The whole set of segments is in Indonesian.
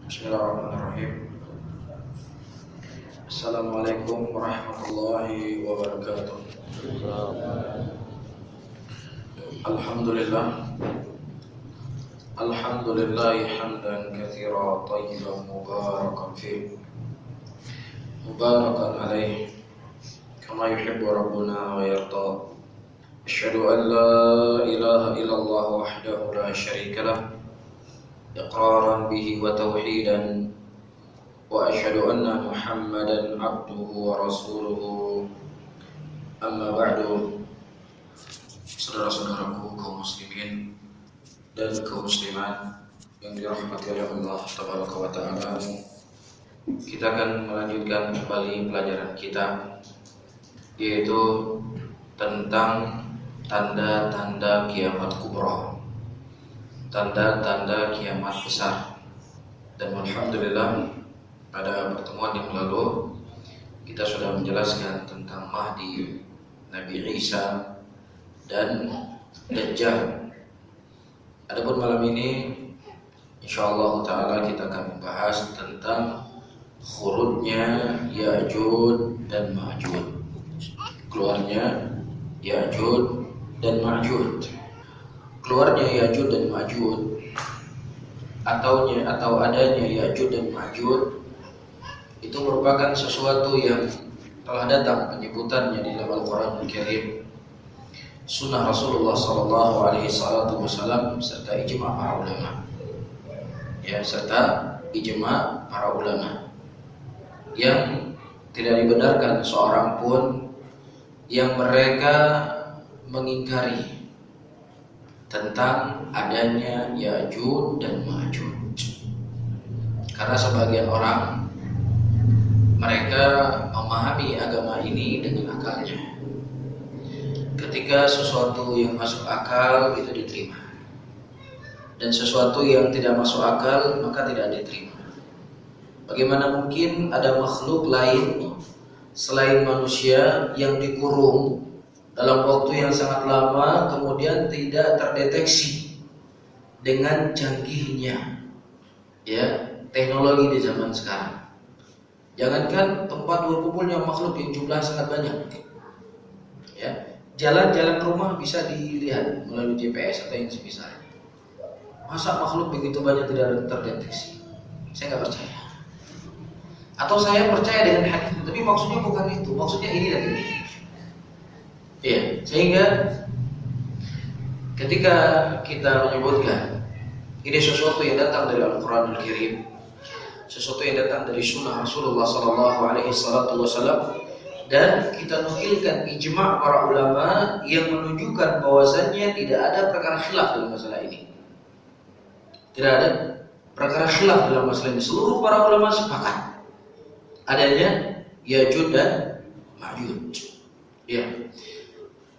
Bismillahirrahmanirrahim. Assalamualaikum warahmatullahi wabarakatuh. Alhamdulillah. Alhamdulillahi hamdan katsiran thayyiban mubarakan fihi. Mubarakan alaihi kama yuhibbu rabbuna wa yarda. Asyhadu an la ilaha illallah wahdahu la syarika lah. إقرارا به وتوحيدا وأشهد أن محمدا عبده ورسوله أما بعد. Saudara-saudaraku kaum muslimin dan kaum muslimat yang dirahmati oleh Allah Tabaraka wa Ta'ala, kita akan melanjutkan kembali pelajaran kita, yaitu tentang tanda-tanda kiamat kubra, tanda-tanda kiamat besar. Dan alhamdulillah pada pertemuan yang lalu kita sudah menjelaskan tentang Mahdi, Nabi Isa dan Dajjal. Adapun malam ini insyaallah taala kita akan membahas tentang khurujnya Ya'juj dan Ma'juj, keluarnya Ya'juj dan Ma'juj. Keluarnya Ya'juj dan Ma'juj atau adanya Ya'juj dan Ma'juj itu merupakan sesuatu yang telah datang penyebutannya di dalam Al-Qur'an Al-Karim, sunnah Rasulullah SAW, serta ijma' para ulama. Serta ijma' para ulama yang tidak dibenarkan seorang pun yang mereka mengingkari tentang adanya Ya'juj dan Ma'juj. Karena sebagian orang mereka memahami agama ini dengan akalnya. Ketika sesuatu yang masuk akal itu diterima, dan sesuatu yang tidak masuk akal maka tidak diterima. Bagaimana mungkin ada makhluk lain selain manusia yang dikurung dalam waktu yang sangat lama kemudian tidak terdeteksi dengan canggihnya teknologi di zaman sekarang? Jangankan tempat berkumpulnya makhluk yang jumlah sangat banyak, jalan-jalan rumah bisa dilihat melalui GPS atau yang semisal. Masa makhluk begitu banyak tidak terdeteksi? Saya nggak percaya. Atau saya percaya dengan hadis, tapi maksudnya bukan itu, maksudnya ini dan ini. Sehingga ketika kita menyebutkan ini sesuatu yang datang dari Al-Quran Al-Karim, sesuatu yang datang dari sunnah Rasulullah SAW, dan kita nukilkan ijma' para ulama yang menunjukkan bahwasannya tidak ada perkara khilaf dalam masalah ini. Tidak ada perkara khilaf dalam masalah ini. Seluruh para ulama sepakat adanya Ya'juj dan Ma'juj.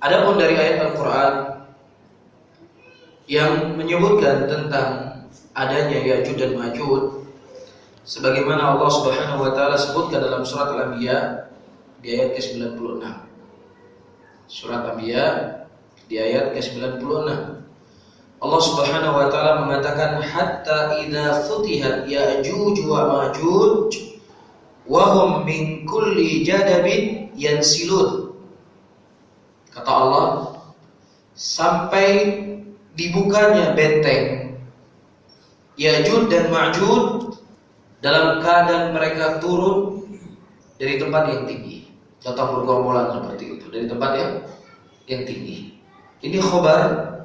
Adapun dari ayat Al-Quran yang menyebutkan tentang adanya Ya'juj dan Ma'juj, sebagaimana Allah Subhanahu wa Ta'ala sebutkan dalam surat Al-Anbiya di ayat ke-96. Surat Al-Anbiya di ayat ke-96, Allah Subhanahu wa Ta'ala mengatakan, hatta idza futihat Ya'juj wa Ma'juj wa hum min kulli jadabin yansilun. Kata Allah, sampai dibukanya benteng Ya'juj dan Ma'juj dalam keadaan mereka turun dari tempat yang tinggi, datang bergombolan seperti itu dari tempat yang tinggi. Ini khabar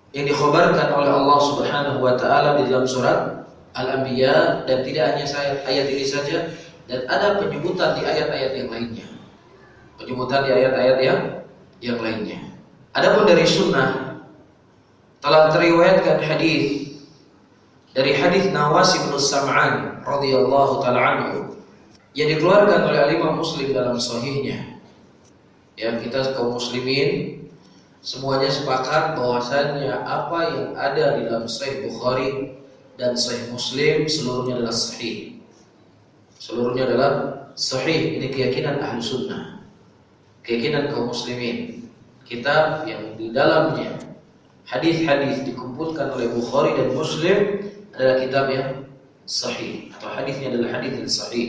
yang dikhabarkan oleh Allah Subhanahu wa Ta'ala di dalam surat Al-Anbiya, dan tidak hanya ayat ini saja, dan ada penyebutan di ayat-ayat yang lainnya. Yang lainnya. Adapun dari sunnah telah teriwayatkan hadis dari hadis Nawas bin Sam'an radhiyallahu taala anhu yang dikeluarkan oleh Imam Muslim dalam sahihnya. Kita kaum muslimin semuanya sepakat bahwasannya apa yang ada di dalam Sahih Bukhari dan Sahih Muslim seluruhnya adalah sahih. Seluruhnya adalah sahih. Ini keyakinan ahlu sunnah, keyakinan kaum muslimin. Kitab yang di dalamnya hadis-hadis dikumpulkan oleh Bukhari dan Muslim adalah kitab yang sahih atau hadisnya adalah hadis yang sahih.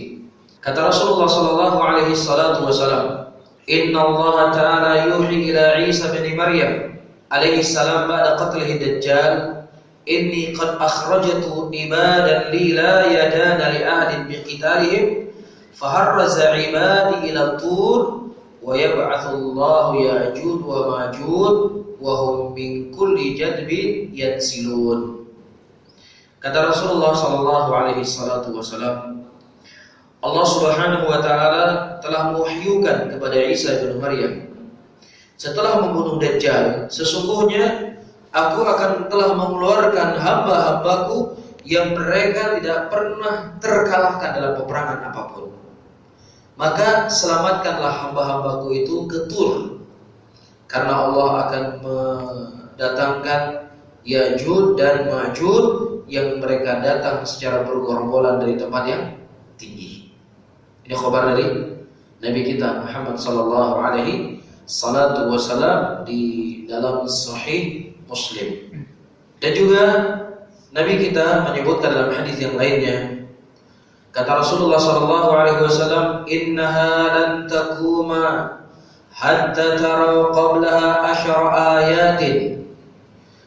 Kata Rasulullah sallallahu alaihi wasallam, "Inna Allah Ta'ala yuhi ila Isa bin Maryam alaihi salam ba'da qatlihi Dajjal, inni qad akhrajtu ibadan li la yadana li ahadin biqitalihim, faharraza ibadi ila tur, wa yab'athu Allah Ya'juj wa Ma'juj wa hum min kulli jadbin yansilun." Kata Rasulullah sallallahu alaihi wasallam, Allah Subhanahu wa taala telah mewahyukan kepada Isa bin Maryam, setelah membunuh Dajjal, sesungguhnya aku akan telah mengeluarkan hamba-hambaku yang mereka tidak pernah terkalahkan dalam peperangan apapun. Maka selamatkanlah hamba-hambaku itu ke Tur, karena Allah akan mendatangkan Ya'juj dan Ma'juj yang mereka datang secara bergorong-goran dari tempat yang tinggi. Ini khabar dari Nabi kita Muhammad sallallahu alaihi wasallam di dalam Sahih Muslim. Dan juga Nabi kita menyebutkan dalam hadis yang lainnya, kata Rasulullah sallallahu alaihi wasallam, "Innaha lan takuma hatta taraw qablaha 10 ayatin."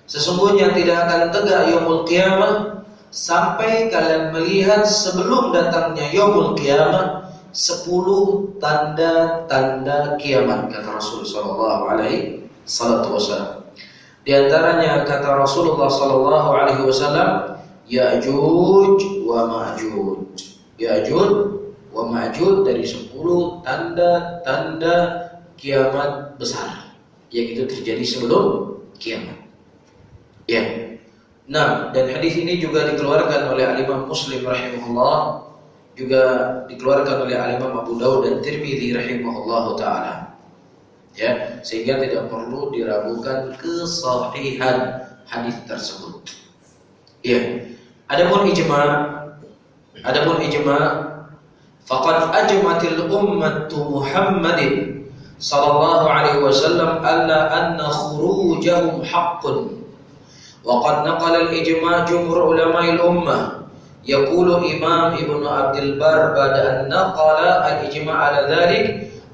Sesungguhnya tidak akan tegak yaumul qiyamah sampai kalian melihat sebelum datangnya yaumul qiyamah 10 tanda-tanda kiamat, kata Rasulullah sallallahu alaihi wasallam. Di antaranya kata Rasulullah sallallahu alaihi wasallam, Ya'juj wa Ma'juj. Ya'juj wa Ma'juj dari 10 tanda-tanda kiamat besar yang itu terjadi sebelum kiamat. Ya. Nah, dan hadis ini juga dikeluarkan oleh Imam Muslim rahimahullah, juga dikeluarkan oleh Imam Abu Dawud dan Tirmidzi rahimahullahu taala. Ya, sehingga tidak perlu diragukan kesahihan hadis tersebut. Ya. Adapun ijma' faqad ajmatil ummatu Muhammadin sallallahu alaihi wasallam alla anna khurujahum haqqun. وقد نقل الإجماع جمهور علماء الأمة. يقول إمام ابن عبد البر بعد أن نقل الإجماع على ذلك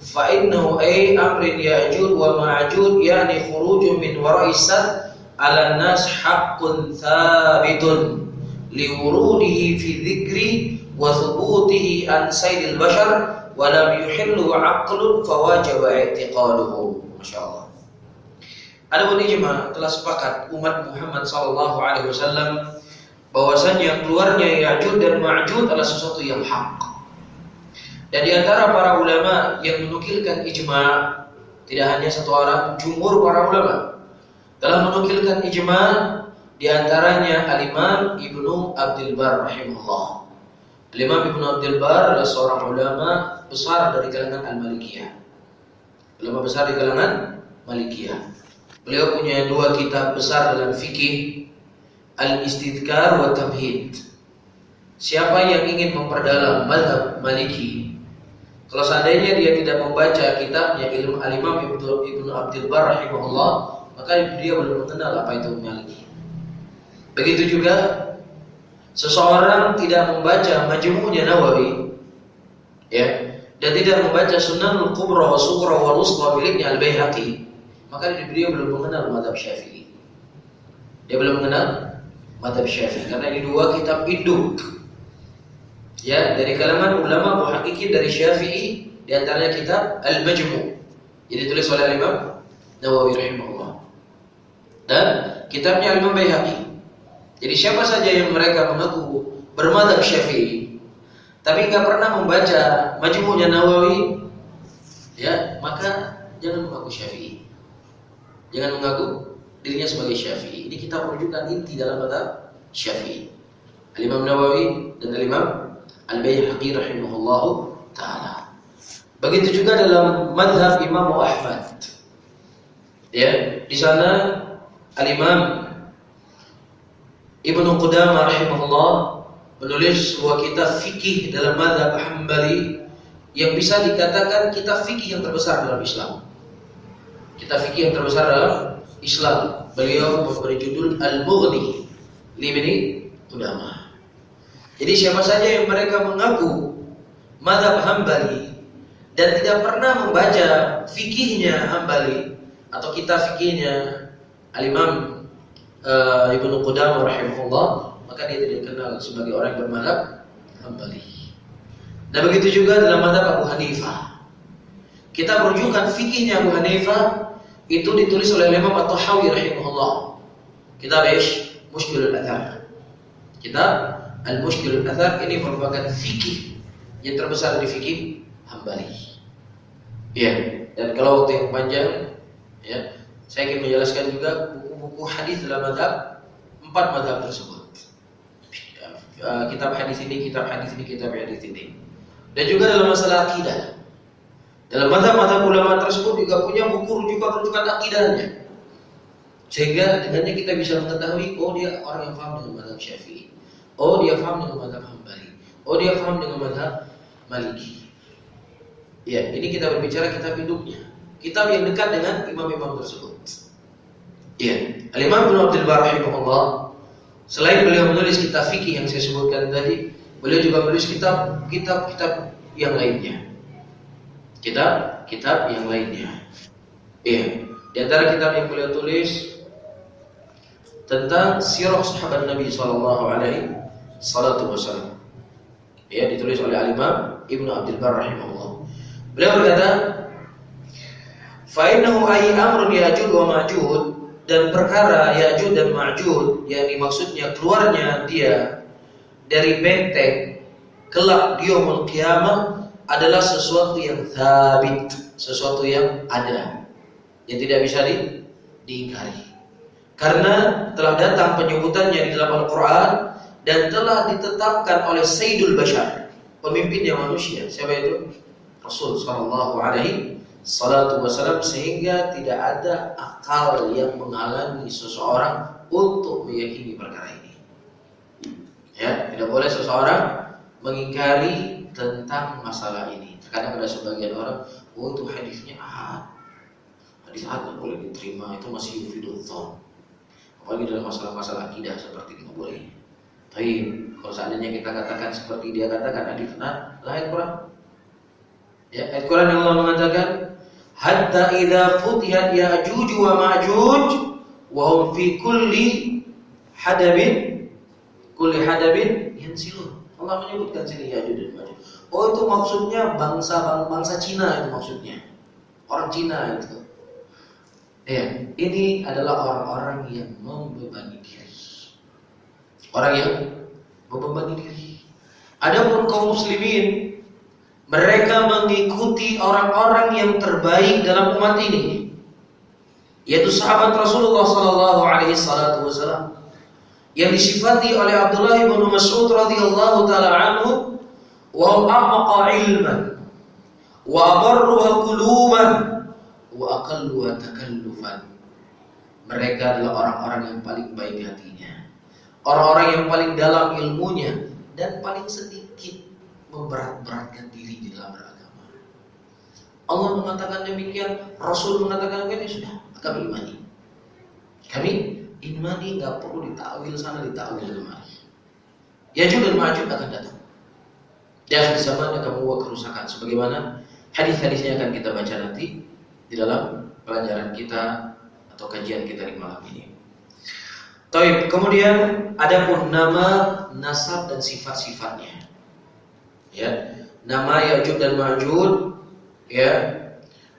فإنه أي أمر يأجوج ومأجوج يعني خروج من وراء السد على الناس حق ثابت لوروده في الذكر وثبوته عن سيد البشر ولم يحله عقل فواجب اعتقاده. ما شاء الله. Adapun ijma, telah sepakat umat Muhammad sallallahu alaihi wasallam bahwasanya keluarnya Ya'juj dan Ma'juj adalah sesuatu yang hak. Dan di antara para ulama yang menukilkan ijma, tidak hanya satu orang, jumhur para ulama telah menukilkan ijma, di antaranya Al-Imam Ibnu Abdul Bar rahimahullah. Al-Imam Ibnu Abdul Bar adalah seorang ulama besar dari kalangan Al-Malikiyah. Ulama besar di kalangan Malikiyah. Beliau punya 2 kitab besar dalam fikih, Al-Istidkar wa Tamhid. Siapa yang ingin memperdalam mazhab Maliki, kalau seandainya dia tidak membaca kitabnya Al-Imam Ibnu Abdul Bar rahimahullah, maka dia belum mengenal apa itu Maliki. Begitu juga seseorang tidak membaca Majmu'nya Nawawi, ya, dan tidak membaca Sunanul Kubra wa Sughra wa Wusta miliknya Al-Baihaqi, maka dia belum mengenal mazhab Syafi'i. Dia belum mengenal mazhab Syafi'i karena ini 2 kitab induk, ya, dari kalangan ulama muhaqqiqin dari Syafi'i, di antaranya kitab Al-Majmu' yang ditulis oleh Imam Nawawi rahimahullah, dan kitabnya Imam Baihaqi. Jadi siapa saja yang mereka mengaku bermadzhab Syafi'i tapi enggak pernah membaca Majmu'nya Nawawi, ya, maka jangan mengaku Syafi'i. Jangan mengaku dirinya sebagai Syafi'i. Ini kita menunjukkan inti dalam mazhab Syafi'i. Al-Imam Nawawi dan Al-Imam Al-Baihaqi rahimahullahu taala. Begitu juga dalam mazhab Imam Ahmad. Ya, di sana Al-Imam Ibnu Qudamah rahimahullah menulis sebuah kitab fikih dalam mazhab Hambali yang bisa dikatakan kitab fikih yang terbesar dalam Islam. Kitab fikih yang terbesar dalam Islam. Beliau memberi judul Al-Mughni li Ibnu Qudamah. Jadi siapa saja yang mereka mengaku mazhab Hambali dan tidak pernah membaca fikihnya Hambali atau kitab fikihnya Al-Imam Ibnu Qudamah rahimahullah, maka dia tidak dikenal sebagai orang yang bermazhab Hambali. Dan begitu juga dalam mazhab Abu Hanifah. Kita merujukan fikihnya Abu Hanifah itu ditulis oleh Imam At-Tahawi rahimahullah. Kitab Mushkilul Athar. Kitab Al-Mushkilul Athar ini merupakan fikih yang terbesar di fikih Hambali. Ya, dan kalau waktu yang panjang, ya, saya ingin menjelaskan juga buku-buku hadis dalam mazhab 4 mazhab tersebut. Kitab hadis ini, kitab hadis ini, kitab hadis ini. Dan juga dalam masalah akidah. Dalam mazhab-mazhab ulama tersebut juga punya buku rujukan-rujukan akidahnya. Sehingga dengannya kita bisa mengetahui, oh dia orang yang paham dengan mazhab Syafi'i. Oh dia paham dengan mazhab Hambali. Oh dia paham dengan mazhab Maliki. Ya, ini kita berbicara kitab induknya. Kitab yang dekat dengan imam-imam tersebut. Ya, Al-Imam Ibnu Abdul Barr rahimahullah, selain beliau menulis kitab fikih yang saya sebutkan tadi, beliau juga menulis kitab-kitab yang lainnya. Kitab yang lainnya. Ya, di antara kitab yang beliau tulis tentang sirah sahabat Nabi sallallahu alaihi wasallam. Ya, ditulis oleh Al-Imam Ibnu Abdul Barr rahimahullah. Beliau berkata, "Fa innahu ay amrun Ya'juj wa Ma'juj," dan perkara Ya'juj dan Ma'juj yang dimaksudnya keluarnya dia dari benteng kelak di yaumul qiyamah adalah sesuatu yang tsabit, sesuatu yang ada, yang tidak bisa diingkari. Karena telah datang penyebutannya di dalam Al-Quran dan telah ditetapkan oleh Sayyidul Bashar, pemimpinnya manusia. Siapa itu? Rasul sallallahu alaihi wasallam, sehingga tidak ada akal yang menghalangi seseorang untuk meyakini perkara ini. Ya, tidak boleh seseorang mengingkari tentang masalah ini. Terkadang ada sebagian orang, oh itu hadisnya ahad. Hadis ahad tidak boleh diterima, itu masih yufidul dhon. Apalagi dalam masalah-masalah akidah seperti itu boleh. Tapi kalau seandainya kita katakan seperti dia katakan hadis ahad, ayat Quran. Ya, ayat Quran yang Allah mengatakan, hatta idza futihat Ya'juj wa Ma'juj wa hum fi kulli hadabin yansilun. Allah menyebutkan sini Ya'juj dan Ma'juj. Oh itu maksudnya bangsa Cina, itu maksudnya orang Cina itu. Ya, ini adalah orang-orang yang membebani diri. Orang yang membebani diri. Adapun kaum muslimin, mereka mengikuti orang-orang yang terbaik dalam umat ini, yaitu sahabat Rasulullah sallallahu alaihi wasallam, yang disifati oleh Abdullah bin Mas'ud radhiyallahu taala anhu, wa a'maqa ilman wa abarruha quluban wa aqalluha takallufan. Mereka adalah orang-orang yang paling baik hatinya, orang-orang yang paling dalam ilmunya, dan paling sedikit memberat-beratkan diri di dalam beragama. Allah mengatakan demikian, Rasul mengatakan demikian, sudah kami imani. Kami imani, nggak perlu ditakwil sana ditakwil kemari. Ya'juj dan Ma'juj akan datang. Di akhir zaman akan membawa kerusakan, sebagaimana hadis-hadisnya akan kita baca nanti di dalam pelajaran kita atau kajian kita di malam ini. Taib. Kemudian adapun nama, nasab dan sifat-sifatnya. Ya, nama Ya'juj dan Ma'juj, ya,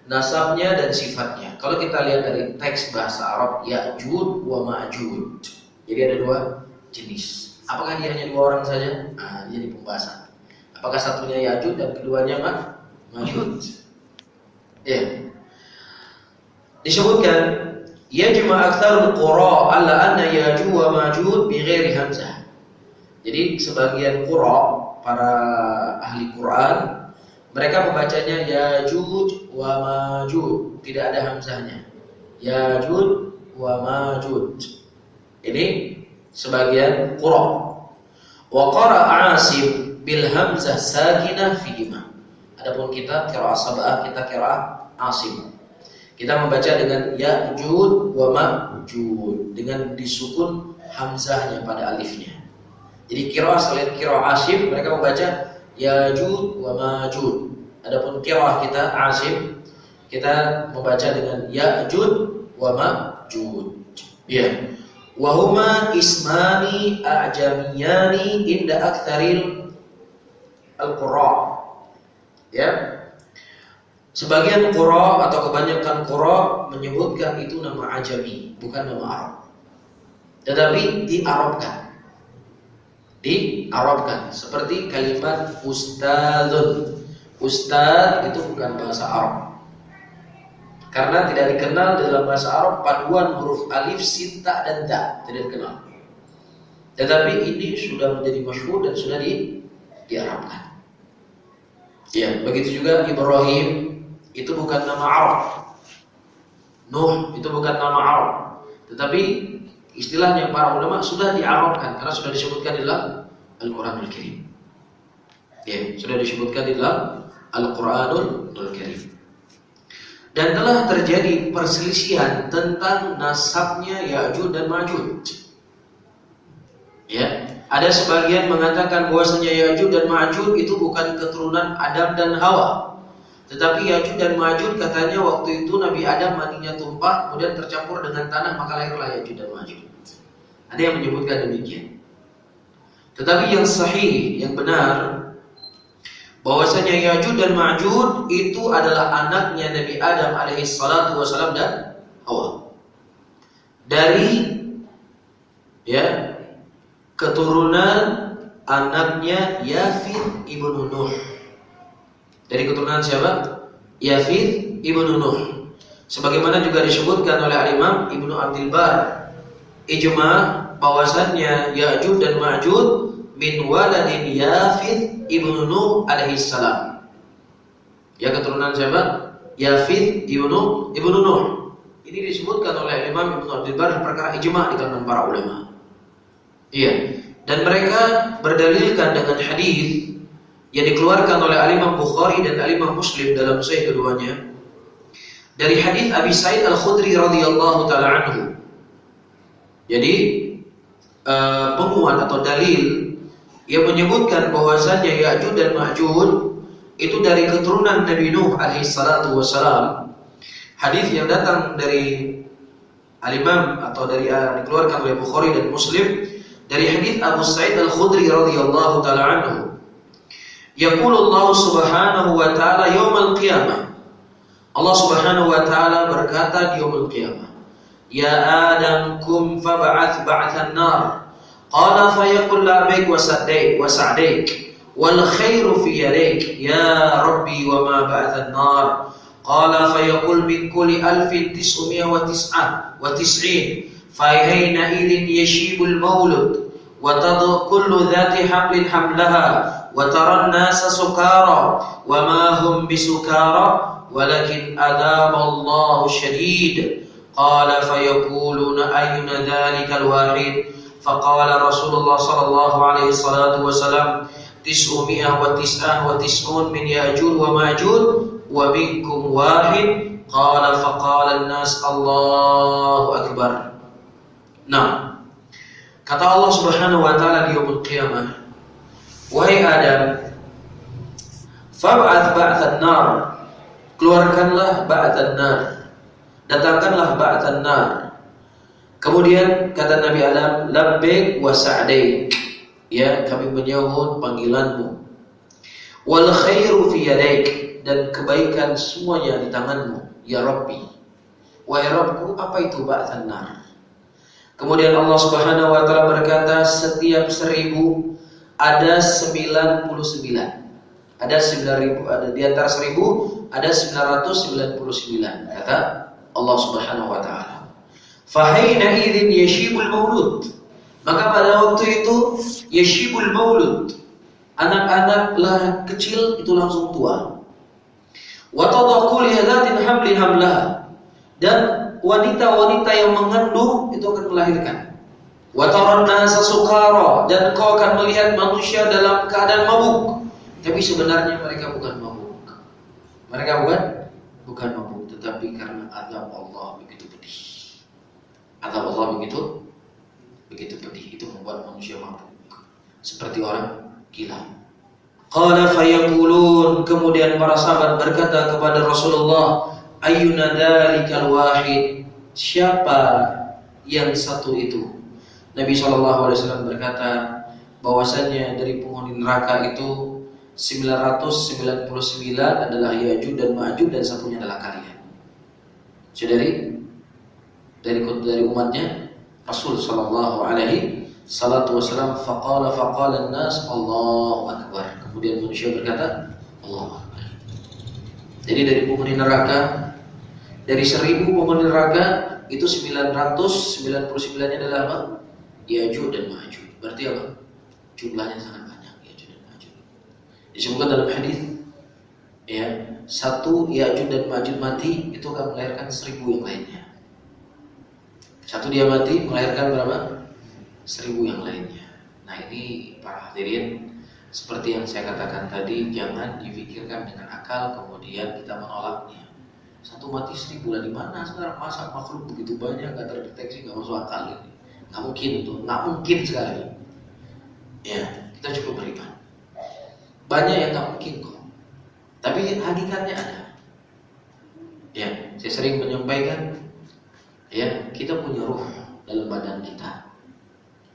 nasabnya dan sifatnya. Kalau kita lihat dari teks bahasa Arab, Ya'juj wa Ma'juj, jadi ada dua jenis. Apakah dia hanya dua orang saja? Jadi pembahasan. Apakah satunya Ya'juj dan keduanya Ma'juj? Ya. Disebutkan yajma aktsarul qura alla anna Ya'juj wa Ma'juj bighairi hamzah. Jadi sebagian qura, para ahli Quran, mereka membacanya Ya'juj wa Ma'juj, tidak ada hamzahnya. Ya'juj wa Ma'juj. Ini sebagian qura. Wa qara'a Asim bil hamzah sakinah fihima. Adapun kita qira'ah sab'ah, kita qira'ah Asim. Kita membaca dengan Ya'juj wa Ma'juj dengan disukun hamzahnya pada alifnya. Jadi qiraah selain qiraah Asim, mereka membaca Ya'juj wa Ma'juj. Adapun qiraah kita Asim, kita membaca dengan Ya'juj wa Ma'juj. Ya. Wa huma ismani a'jamiyani inda aktsaril al-qurra. Ya. Sebagian qurra atau kebanyakan qurra menyebutkan itu nama ajami, bukan nama Arab. Tetapi diarabkan seperti kalimat ustadzun. Ustadz itu bukan bahasa Arab, karena tidak dikenal dalam bahasa Arab paduan huruf alif, sin, ta, dan da, tidak dikenal. Tetapi ini sudah menjadi masyhur dan sudah diarabkan. Ya, begitu juga Ibrahim itu bukan nama Arab. Nuh itu bukan nama Arab, tetapi istilahnya para ulama sudah diarabkan karena sudah disebutkan dalam Al-Qur'anul Karim. Ya, sudah disebutkan dalam Al-Qur'anul Karim. Dan telah terjadi perselisihan tentang nasabnya Ya'juj dan Ma'juj. Ya, ada sebagian mengatakan bahwasanya Ya'juj dan Ma'juj itu bukan keturunan Adam dan Hawa. Tetapi Ya'juj dan Ma'juj katanya waktu itu Nabi Adam maninya tumpah kemudian tercampur dengan tanah maka lahirlah Ya'juj dan Ma'juj. Ada yang menyebutkan demikian. Tetapi yang sahih, yang benar, bahwasanya Ya'juj dan Ma'juj itu adalah anaknya Nabi Adam alaihi salatu wasalam dan Hawa. Dari keturunan anaknya Yafith ibnu Nuh. Dari keturunan siapa? Yafith ibnu Nuh. Sebagaimana juga disebutkan oleh Al-Imam Ibnu Abdul Bar, ijma bahwasannya Ya'juj dan Ma'juj min waladin Yafith ibnu Nuh alaihi salam. Ya, keturunan siapa? Yafith ibnu Nuh. Ini disebutkan oleh Imam Ibnu Abdul Bar perkara ijma di kalangan para ulama. Iya. Dan mereka berdalilkan dengan hadis yang dikeluarkan oleh Al-Imam Bukhari dan Al-Imam Muslim dalam sahih keduanya dari hadis Abi Sa'id Al-Khudri radhiyallahu taala anhu. Jadi penguat atau dalil yang menyebutkan bahwasannya Ya'juj dan Ma'juj itu dari keturunan Nabi Nuh alaihi salatu wasalam. Hadis yang datang dari Al-Imam atau dari dikeluarkan oleh Bukhari dan Muslim dari hadis Abu Sa'id Al-Khudri radhiyallahu taala anhu. Yaqulu Allah Subhanahu wa taala yaumil qiyamah. Allah Subhanahu wa taala berkata di yaumil qiyamah, "Ya Adam kum fab'ath ba'than nar." Qala fayaqul labik wa sa'daik wal khairu fi yadik ya Rabbi wa ma ba'than nar. Qala fayaqul min kulli 1999 fa hayna idin yashibul maulud wa tadhu kullu dhati hamlin hamlaha wa taran nasa sukara wa ma hum bisukara walakin adzaballahu syadid. Qala fayaquluna ayyuna dhalikal wahid faqala Rasulullah sallallahu alaihi wasallam 999 min Ya'juj wa Ma'juj wa minkum wahid. Qala faqala an-nas Allahu akbar. Nah, kata Allah Subhanahu wa taala di yaumul qiyamah, wahai Adam, fab'ath ba'than nar, keluarkanlah ba'than nar, datangkanlah ba'than nar. Kemudian kata Nabi Adam, labbaik wa sa'daik, ya kami menyahut panggilanmu. Wal khairu fi yadaik, dan kebaikan semuanya di tanganmu, ya Rabbi. Wahai Rabbku, apa itu ba'than nar? Kemudian Allah Subhanahu wa taala berkata, setiap 1000 ada 99. Ada 9.000, ada di antara 1000 ada 999, kata Allah Subhanahu wa taala. Fahaina idzin yashibul maulud. Maka pada waktu itu yashibul maulud, anak-anak kecil itu langsung tua. Wa tadaqul yadatin hamli hamlah, dan wanita-wanita yang mengandung itu akan melahirkan. Wa taran nasa sukara, dan kau akan melihat manusia dalam keadaan mabuk, tapi sebenarnya mereka bukan mabuk. Mereka bukan mabuk, tetapi karena azab Allah begitu pedih. Azab Allah begitu pedih, itu membuat manusia mabuk. seperti orang gila. Qala fayaqulun, kemudian para sahabat berkata kepada Rasulullah, ayyuna dzalikal wahid, siapa yang satu itu? Nabi SAW berkata bahwasanya dari penghuni neraka itu 999 adalah Ya'juj dan Ma'juj dan satunya adalah kalian. Dari umatnya Rasul sallallahu alaihi wasallam. Faqala an-nas Allahu akbar. Kemudian manusia berkata Allahu akbar. Jadi dari penghuni neraka, dari 1000 penghuni neraka itu 999-nya adalah apa? Ya'juj dan Ma'juj. Berarti apa? Jumlahnya sangat banyak Ya'juj dan Ma'juj. Disebutkan dalam hadis, ya, satu Ya'juj dan Ma'juj mati itu akan melahirkan 1000 yang lainnya. Satu dia mati melahirkan berapa? 1000 yang lainnya. Nah ini para hadirin, seperti yang saya katakan tadi, jangan difikirkan dengan akal kemudian kita menolaknya. Satu mati 1000 lah, di mana sekarang masa makhluk begitu banyak nggak terdeteksi, nggak masuk akal ini. Nggak mungkin itu, nggak mungkin sekali. Ya, kita cukup beriman. Banyak yang nggak mungkin kok, tapi hakikatnya ada. Ya, saya sering menyampaikan, ya, kita punya ruh dalam badan kita.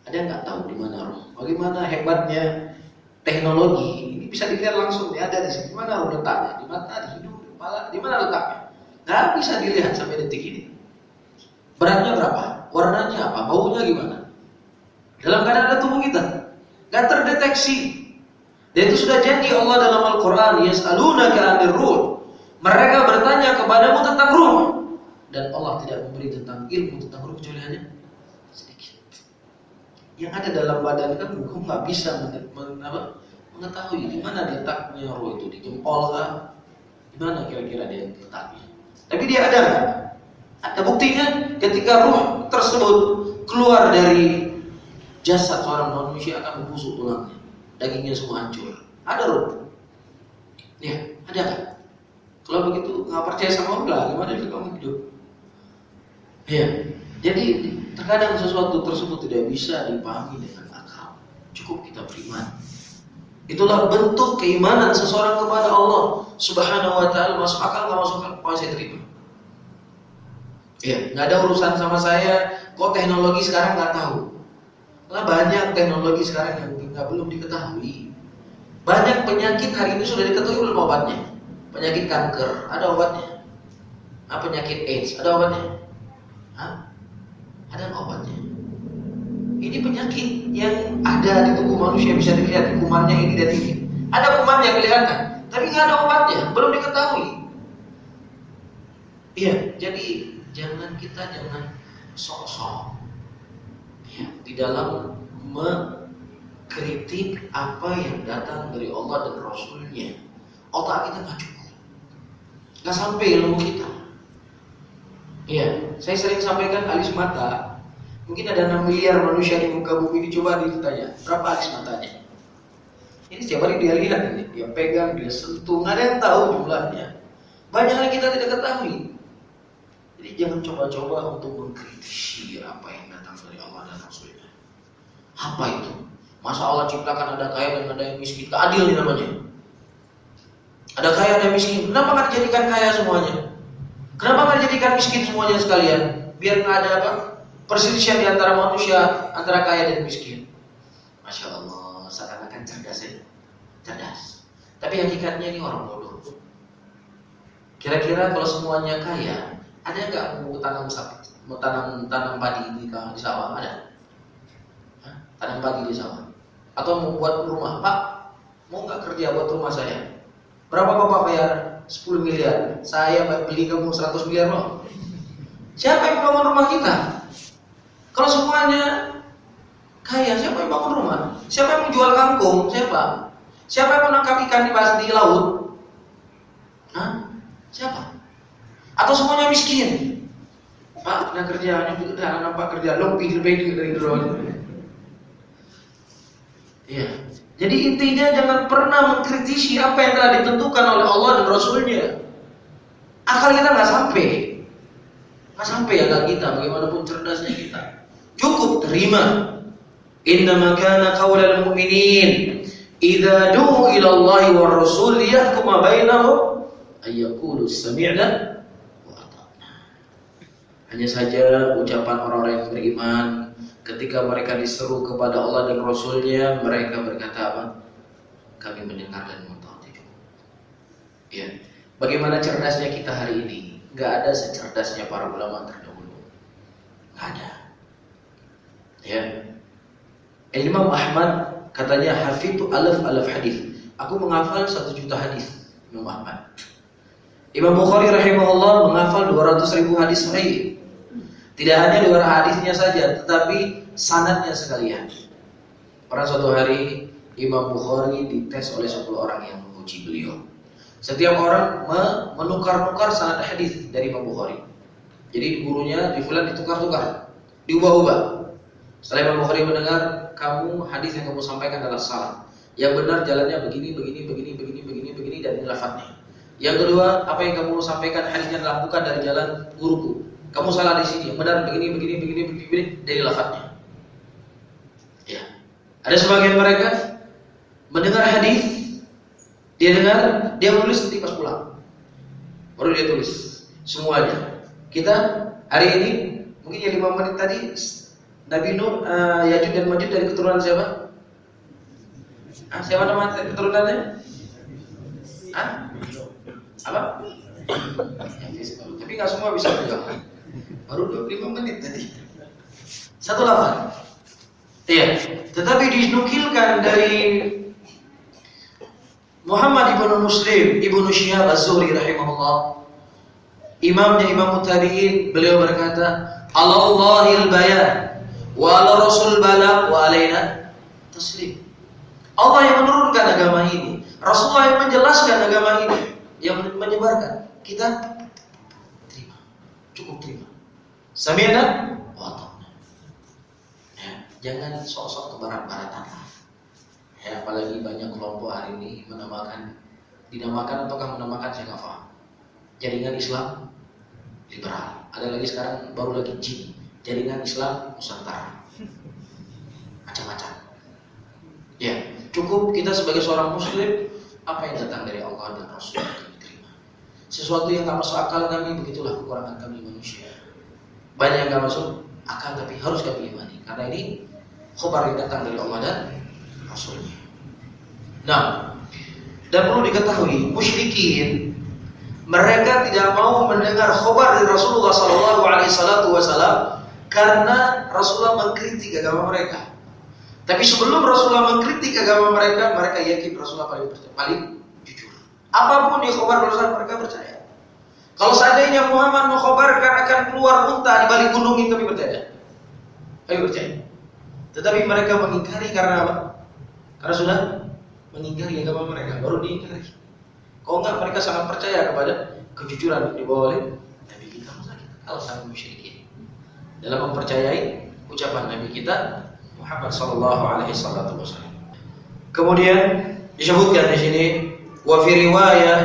Ada yang nggak tahu di mana ruh? Bagaimana hebatnya teknologi ini, bisa dilihat langsung, ya, ada di sini. Di mana ruh letaknya? Di mata, di hidung, di kepala, di mana letaknya? Nggak bisa dilihat sampai detik ini. Beratnya berapa? Warnanya apa? Baunya gimana? Dalam keadaan ada tubuh kita, nggak terdeteksi. Dan itu sudah janji Allah dalam Al-Quran, yas'alunaka 'anir ruh. Mereka bertanya kepadamu tentang ruh. Dan Allah tidak memberi tentang ilmu tentang ruh kecuali hanya sedikit. Yang ada dalam badan kan hukum nggak bisa mengetahui di mana letaknya ruh itu, di jempol kah? Di mana kira-kira dia letaknya? Tapi dia ada. Ada buktinya ketika ruh tersebut keluar dari jasad seorang manusia akan membusuk tulangnya, dagingnya semua hancur. Ada ruh. Ya, ada kan? Kalau begitu nggak percaya sama Allah, gimana sih kamu hidup? Ya, jadi terkadang sesuatu tersebut tidak bisa dipahami dengan akal. Cukup kita beriman. Itulah bentuk keimanan seseorang kepada Allah Subhanahu wa ta'ala. Masuk akal nggak masuk akal, saya terima. Ya, nggak ada urusan sama saya. Kok teknologi sekarang nggak tahu? Karena banyak teknologi sekarang yang belum diketahui. Banyak penyakit hari ini sudah diketahui belum obatnya. Penyakit kanker ada obatnya. Penyakit AIDS ada obatnya. Ada obatnya. Ini penyakit yang ada di tubuh manusia, bisa dilihat kumannya ini dan ini. Ada kuman yang kelihatan, tapi nggak ada obatnya, belum diketahui. Iya, jadi jangan sok-sok, ya, di dalam mengkritik apa yang datang dari Allah dan Rasulnya. Otak kita nggak cukup, nggak sampai ilmu kita. Iya, saya sering sampaikan alis mata. Mungkin ada 6 miliar manusia di muka bumi ini, coba ditanya berapa alis matanya. Ini setiap hari dia lihat ini, dia pegang, dia sentuh, nggak ada yang tahu jumlahnya. Banyak yang kita tidak ketahui. Jadi jangan coba-coba untuk mengkritisi apa yang datang dari Allah dan Rasulnya. Apa itu? Masa Allah ciptakan ada kaya dan ada yang miskin? Tak adil ini namanya. Ada kaya dan miskin. Kenapa nggak dijadikan kaya semuanya? Kenapa nggak dijadikan miskin semuanya sekalian? Biar nggak ada apa? Perselisihan di antara manusia, antara kaya dan miskin. Masya Allah, seakan-akan cerdas ya? Cerdas. Tapi hakikatnya ini orang bodoh. Kira-kira kalau semuanya kaya, ada nggak mau tanam padi di sawah? Ada? Tanam padi di sawah? Atau mau buat rumah? Pak, mau nggak kerja buat rumah saya? Berapa Bapak bayar? 10 miliar. Saya beli kamu 100 miliar loh. Siapa yang bangun rumah kita? Kalau semuanya kaya, siapa yang bangun rumah? Siapa yang menjual kangkung? Siapa? Siapa yang menangkap ikan di laut? Siapa? Atau semuanya miskin? Pak, udah kerjanya udah nampak kerja lebih dari dulu. Iya. Jadi intinya jangan pernah mengkritisi apa yang telah ditentukan oleh Allah dan Rasulnya. Akal kita nggak sampai akal kita, bagaimanapun cerdasnya kita. Cukup terima. Innama kana qaulal mu'minin idza du'u ila Allah war rasul liyahkuma bainahum ay yaqulu sami'na wa ata'na. Hanya saja ucapan orang-orang yang beriman ketika mereka diseru kepada Allah dan Rasulnya, mereka berkata apa? Kami mendengar dan mentaati. Ya. Bagaimana cerdasnya kita hari ini? Gak ada secerdasnya para ulama terdahulu. Gak ada. Ya. Imam Ahmad katanya hafidtu alaf hadis. Aku menghafal 1 juta hadis. Imam Ahmad. Imam Bukhari rahimahullah menghafal 200.000 hadis sahih. Tidak hanya 200 hadisnya saja, tetapi sanadnya sekalian. Pada suatu hari Imam Bukhari dites oleh 10 orang yang memuji beliau. Setiap orang menukar-nukar sanad hadis dari Imam Bukhari. Jadi gurunya di fulan ditukar-tukar, diubah-ubah. Setelah Imam Bukhari mendengar, kamu hadis yang kamu sampaikan adalah salah. Yang benar jalannya begini dan ini lafadznya. Yang kedua, apa yang kamu sampaikan hadisnya adalah bukan dari jalan guruku. Kamu salah di sini. Yang benar begini dari lafadznya. Ya. Ada sebagian mereka mendengar hadis, dia dengar, dia menulis nanti pas pulang. Baru dia tulis semuanya. Kita hari ini mungkin yang 5 menit tadi Nabi Nuh, Ya'juj dan Ma'juj dari keturunan siapa? Siapa nama keturunannya? Apa? Tapi nggak semua bisa menjawab. Baru 25 menit tadi. Satu lafaz. Iya. Tetapi dinukilkan dari Muhammad ibnu Muslim ibnu Syihab Az-Zuhri rahimahullah, imamnya Imam Tabi'in, beliau berkata, Allahil bayan wa ala rasul balagh wa alaina taslim. Allah yang menurunkan agama ini, Rasulullah yang menjelaskan agama ini, yang menyebarkan. Kita terima, cukup terima. Sami'na wa ata'na. Ya, jangan sok-sok kebarat-baratan. Ya, apalagi banyak kelompok hari ini dinamakan ataukah menamakan saya nggak paham. Jaringan Islam liberal. Ada lagi sekarang baru lagi jin. Jaringan Islam Nusantara. Macam-macam. Ya, cukup kita sebagai seorang Muslim, apa yang datang dari Allah dan Rasul kami terima. Sesuatu yang tak masuk akal kami, begitulah kekurangan kami manusia. Banyak yang tak masuk akal tapi harus kami imani. Karena ini khabar yang datang dari Allah dan Rasulnya. Nah, dan perlu diketahui, musyrikin mereka tidak mau mendengar khabar dari Rasulullah SAW karena Rasulullah mengkritik agama mereka. Tapi sebelum Rasulullah mengkritik agama mereka, mereka yakin Rasulullah paling jujur. Apapun yang khabar Rasulullah, mereka percaya. Kalau seandainya Muhammad mengkhabarkan akan keluar unta di balik gunung ini, kami percaya. Kami percaya. Tetapi mereka mengingkari karena apa? Karena sudah mengingkari agama mereka, baru diingkari. Kalau enggak, mereka sangat percaya kepada kejujuran yang dibawa oleh Nabi kita. Kalau sangat musyrikin dalam mempercayai ucapan Nabi kita Muhammad sallallahu alaihi wasallam. Kemudian disebutkan di sini, wa fi riwayah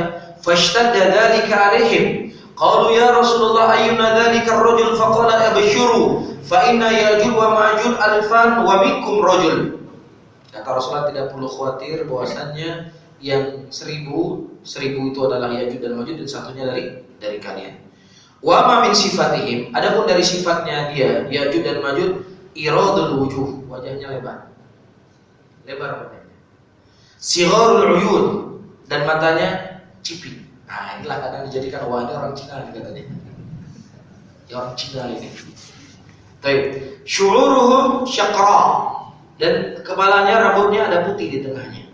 fashtadda dzalika alaihim. Qalu ya Rasulullah ayyuna dzalika ar-rajul faqala abshiru fa inna Ya'juj wa Ma'juj alfan wa minkum rajul. Kata Rasulullah, tidak perlu khawatir bahwasannya yang 1000 itu adalah Ya'juj dan Ma'juj dan satunya dari kalian. Wa ma min sifatihim, adapun dari sifatnya dia Ya'juj dan Ma'juj, iradul wujuh, wajahnya lebar wajahnya. Sigharul uyun, dan matanya cipit. Nah, inilah kadang dijadikan wajah orang Cina katanya. Ya orang Cina ini. Baik, syu'uruhum syaqra, dan kepalanya rambutnya ada putih di tengahnya.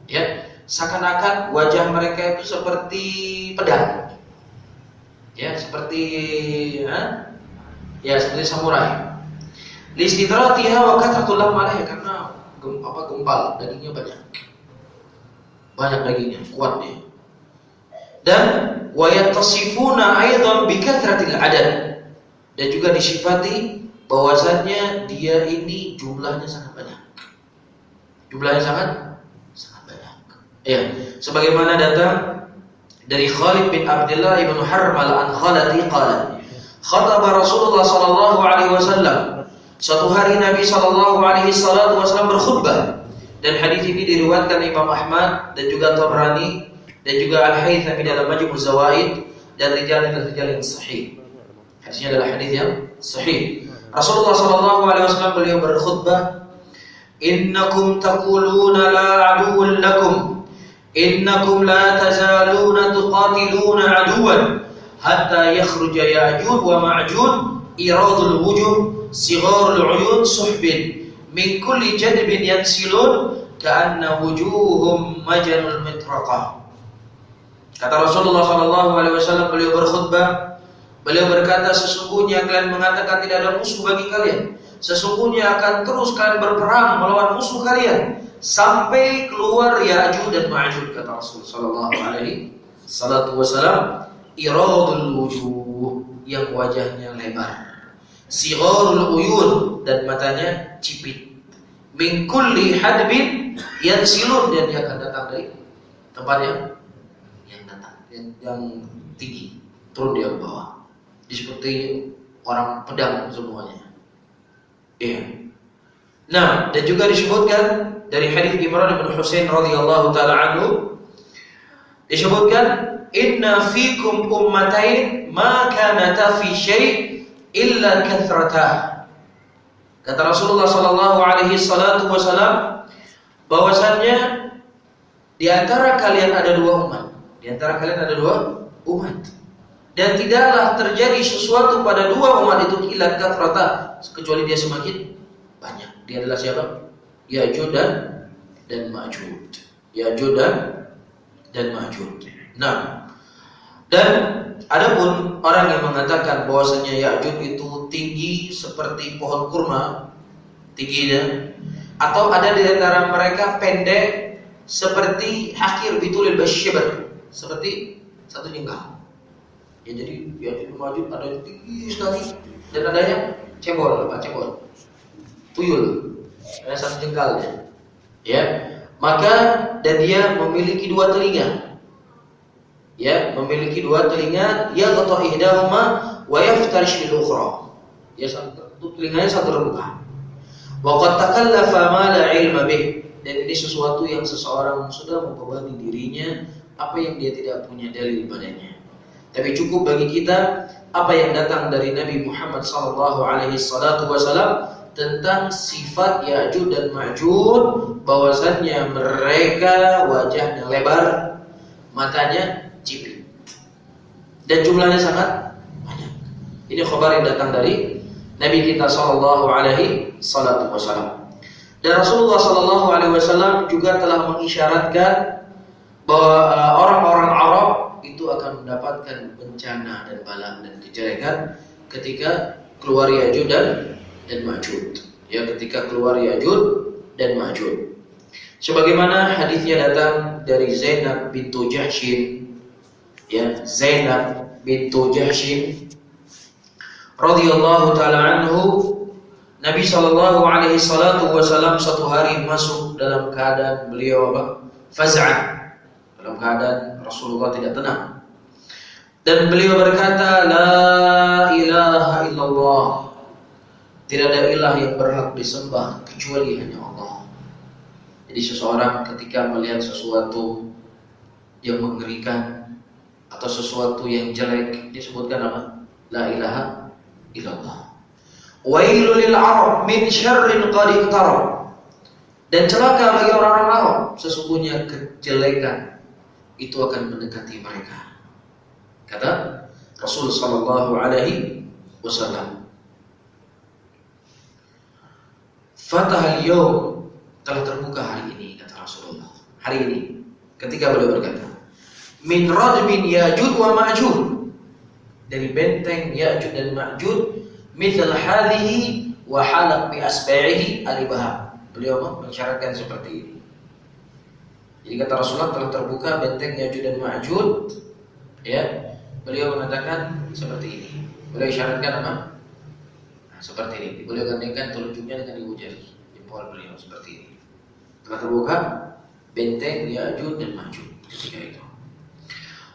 Ya, seakan-akan wajah mereka itu seperti pedang. Ya, seperti seperti samurai. Listidratiha wa kathatul lahmah, karena gempal, dagingnya banyak dagingnya, kuatnya. Dan wa yattasifuna aidan bi kathratil adad, dan juga disifati bahwasannya dia ini jumlahnya sangat banyak. Ya, sebagaimana datang dari Khalid bin Abdullah ibn Harmal an Khalati qala, khataba Rasulullah sallallahu alaihi wasallam, Suatu hari Nabi SAW berkhutbah, dan hadis ini diriwayatkan Imam Ahmad dan juga Tabrani dan juga Al-Haythami dalam Majmu' Zawaid dan rijal yang sahih. Hadisnya adalah hadis yang sahih. Rasulullah SAW beliau berkhutbah, "Innakum taquluna la aduwwan lakum, innakum la tazaluna tuqatiluna aduwan hatta yakhruja Ya'juj wa Ma'juj iradul wujuh sigharul uyun suhbin min kulli jadbin yansilun ka'anna wujuhum majanul mitraqah." Kata Rasulullah SAW, beliau berkhutbah, beliau berkata, sesungguhnya kalian mengatakan tidak ada musuh bagi kalian, sesungguhnya akan terus kalian berperang melawan musuh kalian sampai keluar Ya'juj dan Ma'juj. Kata Rasulullah SAW, iradul wujuh, yang wajahnya lebar, sigharul uyun, dan matanya cipit, min kulli hadbin yansilun, dan dia akan datang dari tempat yang tinggi, turun dia ke bawah, seperti orang pedang semuanya. Iya. Nah, dan juga disebutkan dari hadis Imran bin Husain radhiyallahu taala anhu, disebutkan, inna fikum ummatain ma kanata fi syai' illa kathratah. Kata Rasulullah sallallahu alaihi wasallam, bahwasannya di antara kalian ada dua umat. Di antara kalian ada dua umat. Dan tidaklah terjadi sesuatu pada dua umat itu illa kathratah, kecuali dia semakin banyak. Dia adalah siapa? Ya'juj dan Ma'juj. Ya'juj dan Ma'juj. Nah, dan adapun orang yang mengatakan bahwasanya Ya'juj itu tinggi seperti pohon kurma tingginya, atau ada di antara mereka pendek seperti hakir bitulil basyibr, seperti satu jengkal. Ya, jadi Ya'juj Ma'juj ada yang tinggi sekali dan ada yang cebol, tuyul, ada satu jengkalnya. Ya, maka dan dia memiliki dua telinga. Ya, memiliki dua telinga, ya ghata ihdahuma wa yaftarish bil ukhra. Ya, satu telinganya satu terbuka. Wa qad takallafa ma la ilma bih, dan ini sesuatu yang seseorang sudah membebani dirinya apa yang dia tidak punya dalil padanya. Tapi cukup bagi kita apa yang datang dari Nabi Muhammad SAW tentang sifat Ya'juj dan Ma'juj, bahwasannya mereka wajahnya lebar, matanya cipit, dan jumlahnya sangat banyak. Ini khabar yang datang dari Nabi kita SAW. Dan Rasulullah SAW juga telah mengisyaratkan bahwa orang-orang Arab itu akan mendapatkan bencana dan bala dan kejelekan ketika keluar Ya'juj dan Ma'juj. Ya, ketika keluar Ya'juj dan Ma'juj. Sebagaimana hadisnya datang dari Zainab bintu Jahshin, ya, Zainab bintu Jahshin radhiyallahu taala anhu, Nabi SAW satu hari masuk dalam keadaan beliau faz'an, dalam keadaan Rasulullah tidak tenang, dan beliau berkata, la ilaha illallah, tidak ada ilah yang berhak disembah kecuali hanya Allah. Jadi seseorang ketika melihat sesuatu yang mengerikan atau sesuatu yang jelek, disebutkan apa? La ilaha illallah. Wailul lil Arab min syarrin qad iqtarab. Dan celaka bagi orang-orang Arab, sesungguhnya kejelekan itu akan mendekati mereka. Kata Rasul sallallahu alaihi wasallam. Fatah al-yawm, telah terbuka hari ini, kata Rasulullah. Hari ini, ketika beliau berkata, min radmin Ya'juj wa Ma'juj, dari benteng Ya'juj dan Ma'juj, mithal hadhihi wa halaq bi asba'ihi al-ibham. Beliau mensyaratkan seperti ini. Jadi kata Rasulullah, telah terbuka benteng Ya'juj dan Ma'juj. Ya, beliau mengatakan seperti ini. Beliau isyaratkan apa? Nah, seperti ini. Beliau gandengkan telunjuknya dengan ibu jari, jempol beliau seperti ini. Telah terbuka benteng Ya'juj dan Ma'juj ketika itu.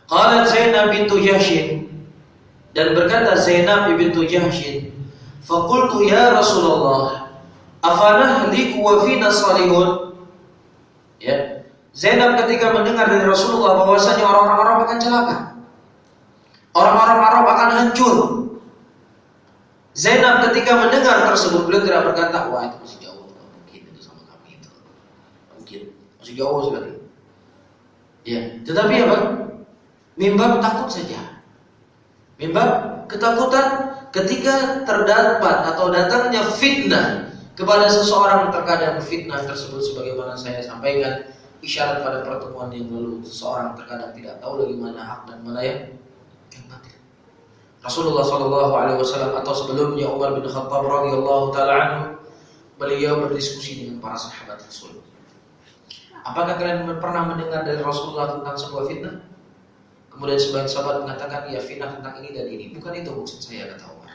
Qalat Zainab bintu Jahshin, dan berkata Zainab bintu Jahshin, Faqultu ya Rasulullah, afanahliku wa fina salihun. Ya. Zainab ketika mendengar dari Rasulullah bahwasanya orang-orang Arab akan celaka, orang-orang Arab akan hancur. Zainab ketika mendengar tersebut, beliau tidak berkata, wah itu masih jauh, mungkin itu sama kami itu, mungkin masih jauh sekali. Ya, tetapi apa? Mimbar takut saja. Mimbar ketakutan ketika terdapat atau datangnya fitnah kepada seseorang. Terkadang fitnah tersebut sebagaimana saya sampaikan, isyarat pada pertemuan yang lalu, seseorang terkadang tidak tahu lagi mana hak dan mana yang batil. Rasulullah SAW atau sebelumnya Umar bin Khattab radhiyallahu taala anhu, beliau berdiskusi dengan para sahabat Rasul. Apakah kalian pernah mendengar dari Rasulullah tentang sebuah fitnah? Kemudian sebagian sahabat mengatakan, ya fitnah tentang ini dan ini. Bukan itu maksud saya, kata Umar.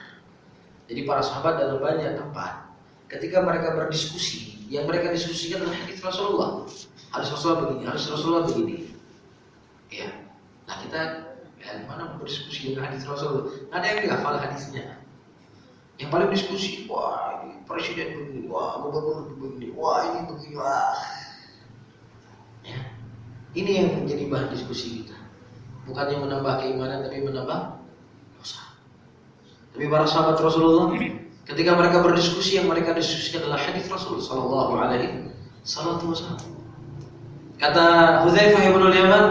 Jadi para sahabat dalam banyak tempat, ketika mereka berdiskusi, yang mereka diskusikan adalah hadis Rasulullah. Harus Rasulullah begini, harus Rasulullah begini. Ya, nah kita mana berdiskusi dengan hadis Rasulullah? Ada yang dihafal hadisnya. Yang paling diskusi, wah ini presiden begini, wah gubernur begini, wah ini begini, wah. Ya, ini yang menjadi bahan diskusi kita. Bukannya menambah keimanan, tapi menambah dosa. Tapi para sahabat Rasulullah, ketika mereka berdiskusi, yang mereka diskusikan adalah hadis Rasul Sallallahu Alaihi Wasallam. Kata Hudzaifah bin Yaman,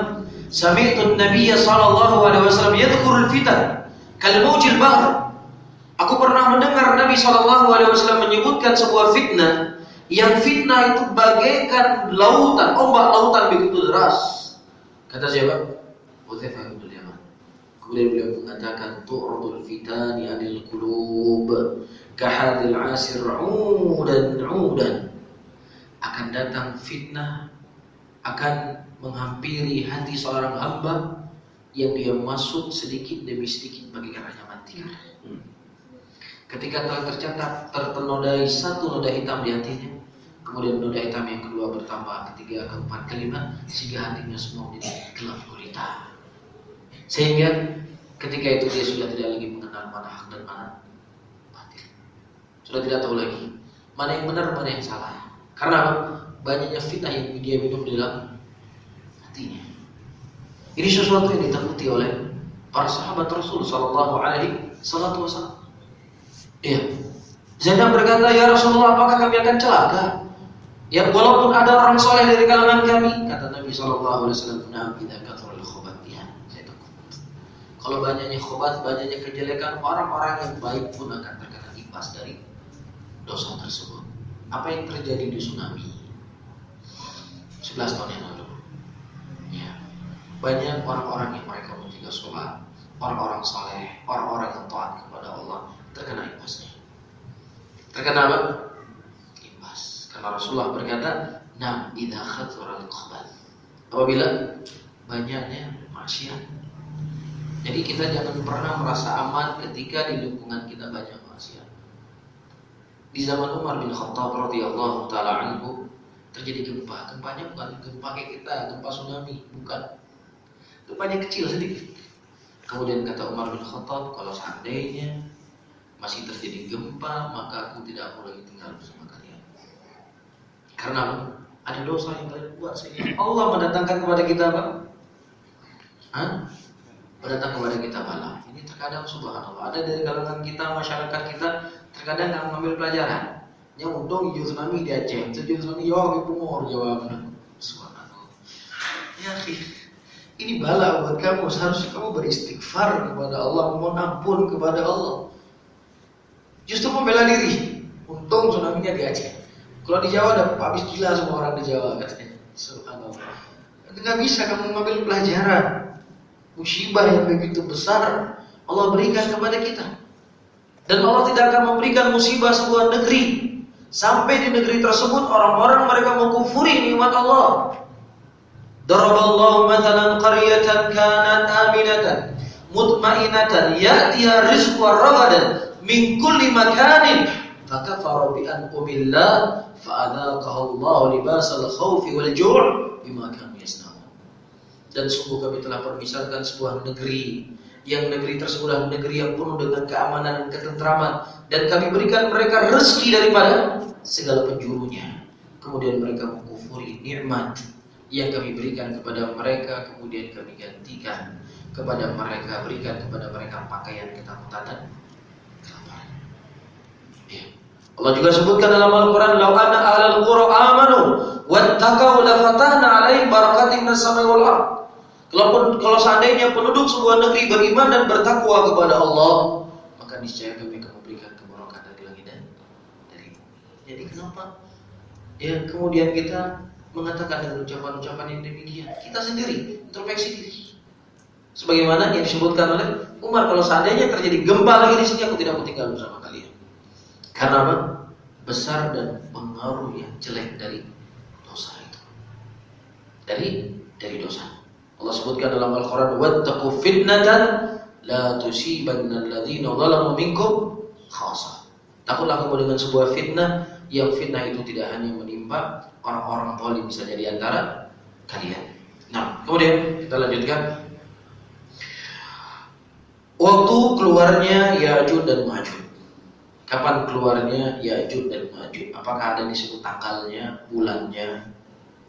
sami'tu an-nabiy sallallahu alaihi wasallam yadhkurul fitan kal mawjil bahr. Aku pernah mendengar Nabi sallallahu alaihi wasallam menyebutkan sebuah fitnah, yang fitnah itu bagaikan lautan, ombak lautan begitu deras. Kata siapa? Hudzaifah bin Yaman. Kemudian beliau mengatakan, tu'radul fitani 'anil qulub kahadil 'asir 'udan. Akan datang fitnah, akan menghampiri hati seorang hamba yang dia masuk sedikit demi sedikit bagaikan anyaman tikar. Ketika telah tercatat tertenodai satu noda hitam di hatinya, kemudian noda hitam yang kedua bertambah, ketiga, keempat, kelima, sehingga hatinya semua menjadi gelap gulita. Sehingga ketika itu dia sudah tidak lagi mengenal mana hak dan mana batil. Sudah tidak tahu lagi mana yang benar, mana yang salah. Karena banyaknya fitnah yang dia minum di dalam hatinya. Ini sesuatu yang ditakuti oleh para sahabat Rasul Sallallahu Alaihi Wasallam. Iya. Zainab berkata, ya Rasulullah, apakah kami akan celaka? Ya, walaupun ada orang soleh dari kalangan kami. Kata Nabi Sallallahu Alaihi Wasallam, "Na'am idza kathura al-khubat." Ya, saya takut. Kalau banyaknya khubat, banyaknya kejelekan, orang-orang yang baik pun akan terkena imbas dari dosa tersebut. Apa yang terjadi di tsunami 11 tahun yang lalu? Ya, banyak orang-orang yang mereka menjaga sholat, orang-orang saleh, orang-orang yang taat kepada Allah terkena imbasnya. Terkena apa? Imbas. Karena Rasulullah berkata, "Nam idza khathara al-khubath." Apabila banyaknya maksiat. Jadi kita jangan pernah merasa aman ketika di lingkungan kita banyak maksiat. Di zaman Umar bin Khattab radhiyallahu taala anhu terjadi gempa. Gempanya bukan gempa kayak kita, gempa tsunami, bukan. Gempanya kecil sedikit. Kemudian kata Umar bin Khattab, kalau seandainya masih terjadi gempa, maka aku tidak mau lagi tinggal bersama kalian. Karena ada dosa yang kalian buat sehingga Allah mendatangkan kepada kita apa? Mendatang kepada kita bala. Ini terkadang subhanallah, ada dari kalangan kita, masyarakat kita terkadang nggak mengambil pelajaran. Yang untung hijau tsunami di Aceh, hijau tsunami Jawa di Pumor, jawabnya. Subhanallah. Ya akhi, ini bala buat kamu. Seharusnya kamu beristighfar kepada Allah, mohon ampun kepada Allah. Justru membela diri. Untung tsunami-nya di Aceh. Kalau di Jawa udah habis gila semua orang di Jawa katanya. Subhanallah. Nggak bisa kamu mengambil pelajaran. Musibah yang begitu besar Allah berikan kepada kita. Dan Allah tidak akan memberikan musibah sebuah negeri sampai di negeri tersebut orang-orang mereka mengkufuri nikmat Allah. Daraballahu mathalan qaryatan kanat aminatan mutmainatan ya'tiha rizquha ragadan min kulli makanin fakafara bi an'amillah fa'adhaqaha Allahu libasal khaufi wal ju' bima kanu yasna'un. Dan sungguh kami telah permisalkan sebuah negeri yang negeri tersebut adalah negeri yang penuh dengan keamanan dan ketentraman, dan kami berikan mereka rezeki daripada segala penjurunya. Kemudian mereka mengkufuri nikmat yang kami berikan kepada mereka, kemudian kami gantikan kepada mereka, berikan kepada mereka pakaian ketakutan dan kelaparan. Ya. Allah juga sebutkan dalam Al-Quran, "Lau anna ahlal qura amanu wattaqau lafatahna 'alaihim barakatin minas samai wal ardh." Kalau seandainya penduduk sebuah negeri beriman dan bertakwa kepada Allah, maka niscaya kami akan memberikan keberkahan dari langit dan dari bumi. Jadi kenapa? Ya, kemudian kita mengatakan dengan ucapan-ucapan yang demikian. Kita sendiri introspeksi diri. Sebagaimana yang disebutkan oleh Umar, kalau seandainya terjadi gempa lagi di sini, aku tidak mau tinggal bersama kalian. Karena apa? Besar dan pengaruh yang jelek dari dosa itu. Dari dosa. Allah sebutkan dalam Al-Quran, "Wattaqu fitnatan la tusibanna alladziina zalamu minkum khassah." Takutlah kamu dengan sebuah fitnah, yang fitnah itu tidak hanya menimpa orang-orang zalim saja di antara kalian. Nah, kemudian kita lanjutkan. Waktu keluarnya Ya'juj dan Ma'juj. Kapan keluarnya Ya'juj dan Ma'juj? Apakah ada disebut tanggalnya, bulannya?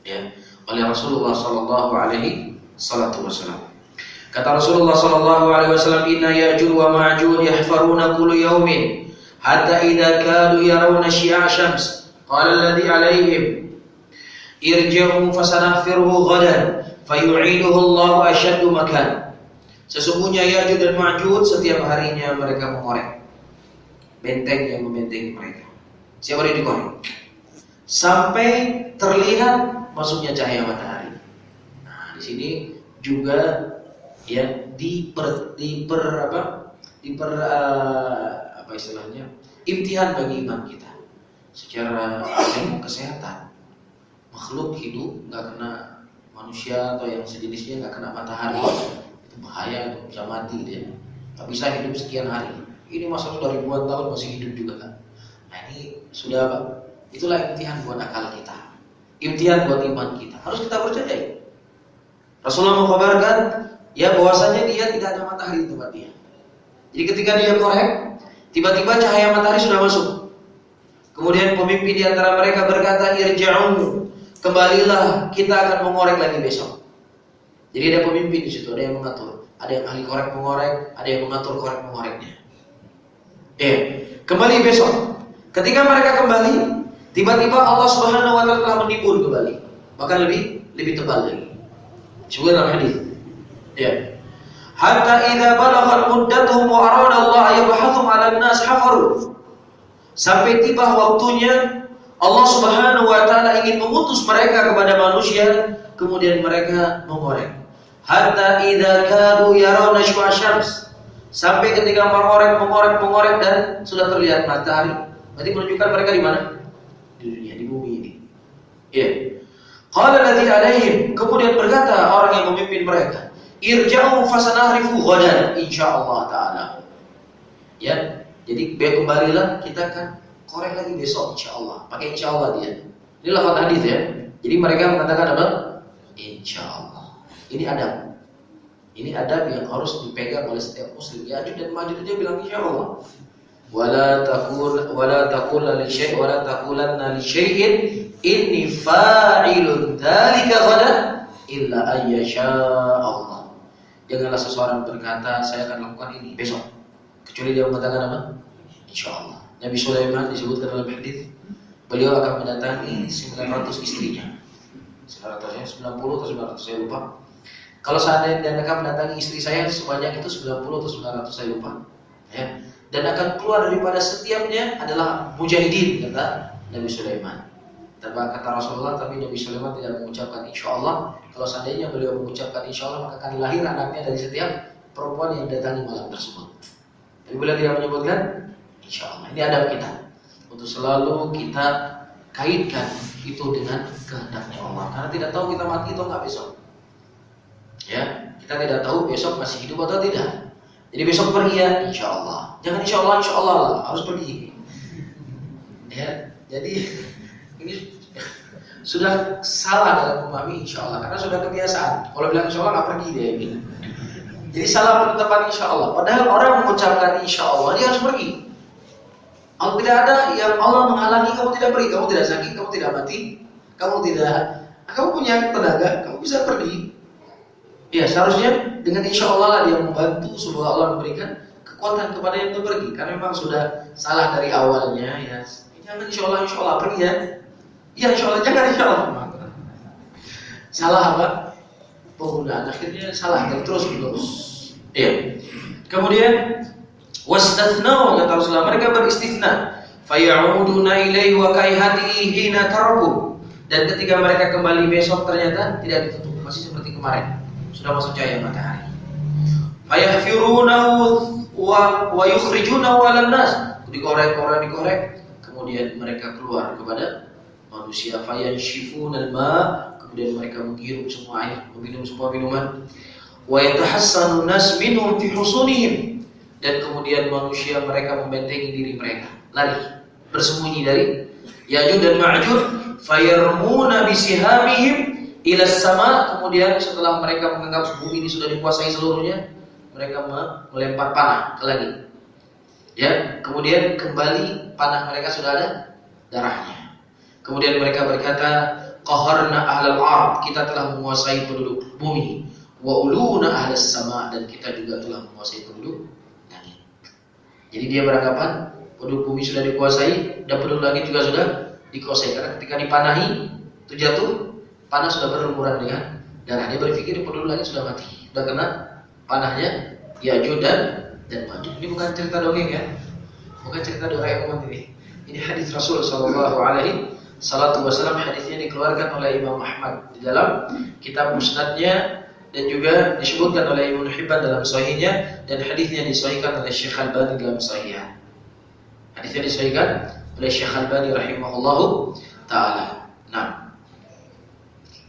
Ya, oleh Rasulullah sallallahu alaihi wasallam. Kata Rasulullah sallallahu alaihi wasallam, "Inna Ya'juj wa Ma'juj yahfaruna kullu yawmin hatta idza kadu yarawna syi'a syams qala alladhi alaihim irji'u fasanahfiruhu ghadan fayu'iduhu Allahu ashaddu makan." Sesungguhnya Ya'juj dan Ma'juj setiap harinya mereka mengorek benteng yang membentengi mereka. Siapa yang dikorek? Sampai terlihat masuknya cahaya matahari. Nah, di sini juga ya imtihan bagi iman kita. Secara kesehatan, makhluk hidup nggak kena manusia atau yang sejenisnya nggak kena matahari, itu bahaya, itu bisa mati dia. Nggak bisa hidup sekian hari. Ini masa sudah ribuan tahun masih hidup juga kan. Nah, ini sudah apa? Itulah imtihan buat akal kita, imtihan buat iman kita. Harus kita percaya. Rasulullah mengkabarkan ya bahwasanya dia tidak ada matahari di tempat dia. Jadi ketika dia korek, tiba-tiba cahaya matahari sudah masuk. Kemudian pemimpin di antara mereka berkata, "Irja'u, kembalilah, kita akan mengorek lagi besok." Jadi ada pemimpin di situ, ada yang mengatur, ada yang ahli korek mengorek, ada yang mengatur korek mengoreknya. Kembali besok. Ketika mereka kembali, tiba-tiba Allah Subhanahu wa taala telah menimbun kembali, bahkan lebih tebal lagi. Coba dalam hadis. Ya. Hatta idza balaghat muddatuhum wa arada Allah yabhathum 'ala an-nas hafaru. Sampai tiba waktunya Allah Subhanahu wa taala ingin mengutus mereka kepada manusia, kemudian mereka mengorek. Hatta idza kadu yarawna syams. Sampai ketika mengorek dan sudah terlihat matahari. Berarti menunjukkan mereka di mana? Di dunia, di bumi ini. Ya. Qala alladhi alaihim, kemudian berkata orang yang memimpin mereka, "Irja'u fasanahrifu ghadan insyaallah taala." Ya, jadi kembalilah, kita akan korek lagi besok insyaallah. Pakai insyaallah dia. Ini lafaz hadis ya. Jadi mereka mengatakan apa? Insyaallah. Ini adab. Ini adab yang harus dipegang oleh setiap muslim. Ya'juj dan Ma'juj dia bilang insyaallah. Wala taqulanna li syai'in inni fa'ilun dzalika ghadan illa ayyasha Allah. Janganlah seseorang berkata saya akan lakukan ini besok kecuali dia mengatakan apa? Insyaallah. Nabi Sulaiman disebutkan dalam hadis, beliau akan mendatangi 900 istrinya. 90 atau 900 saya lupa. Kalau seandainya dan akan mendatangi istri saya sebanyak itu 90 atau 900 saya lupa. Ya. Dan akan keluar daripada setiapnya adalah mujahidin, kata Nabi Sulaiman. Kata Rasulullah, tapi Nabi Sulaiman tidak mengucapkan insyaallah. Kalau seandainya beliau mengucapkan insyaallah, maka akan lahir anaknya dari setiap perempuan yang datangi malam tersebut. Tapi beliau tidak menyebutkan insyaallah. Ini adab kita untuk selalu kita kaitkan itu dengan kehendaknya Allah. Karena tidak tahu kita mati atau enggak besok. Ya, kita tidak tahu besok masih hidup atau tidak. Jadi besok pergi ya, insyaallah. Jangan insyaallah lah, harus pergi. Ya, jadi ini sudah salah dalam memahami insyaallah karena sudah kebiasaan. Kalau bilang insyaallah nggak pergi dia bilang. Jadi salah penetapan insya Allah. Padahal orang mengucapkan insya Allah dia harus pergi. Kalau tidak ada yang Allah menghalangi kamu tidak pergi, kamu tidak sakit, kamu tidak mati, kamu punya tenaga, kamu bisa pergi. Ya seharusnya dengan insya Allah lah dia membantu supaya Allah memberikan kekuatan kepada yang untuk pergi. Karena memang sudah salah dari awalnya ya. Jangan insya Allah pergi ya. Ya insya Allah jangan insya Allah. Salah apa? Penggunaan akhirnya salah dan terus menerus. Iya. Kemudian wastathnau kata Rasulullah, mereka beristithna. Faya'uduna ilaihi wa kaihatihi hina taraku. Dan ketika mereka kembali besok ternyata tidak ditutup, masih seperti kemarin. Sudah masuk cahaya matahari. Fayahfirunahu wa yukhrijunahu 'alan nas. Dikorek, kemudian mereka keluar kepada manusia. Fayanshifuna al-ma, kemudian mereka menghirup semua air, meminum semua minuman. Wa yatahassanu nas minhum fi husunihim, dan kemudian manusia mereka membentengi diri mereka, lari, bersembunyi dari Ya'juj dan Ma'juj. Fayarmuna bisihamihim ila sama, kemudian setelah mereka menganggap bumi ini sudah dikuasai seluruhnya, mereka melempar panah ke langit. Ya, kemudian kembali panah mereka sudah ada darahnya. Kemudian mereka berkata, qaharna ahlal ard, kita telah menguasai penduduk bumi. Wa uluna ahlas sama, dan kita juga telah menguasai penduduk langit. Jadi dia beranggapan penduduk bumi sudah dikuasai dan penduduk langit juga sudah dikuasai. Karena ketika dipanahi itu jatuh, panah sudah berlumuran dengan darah. Dia berpikir penduduk langit sudah mati, sudah kena panahnya Ya'juj dan Ma'juj. Ini bukan cerita dongeng ya, bukan cerita Doraemon ini. Ini hadis Rasul Shallallahu Alaihi Wasallam. Hadisnya dikeluarkan oleh Imam Ahmad di dalam kitab Musnadnya, dan juga disebutkan oleh Ibnu Hibban dalam Sahihnya, dan hadisnya disahihkan oleh Syekh Al-Albani dalam Sahihnya. Hadisnya disahihkan oleh Syekh Al-Albani rahimahullahu taala. Nah,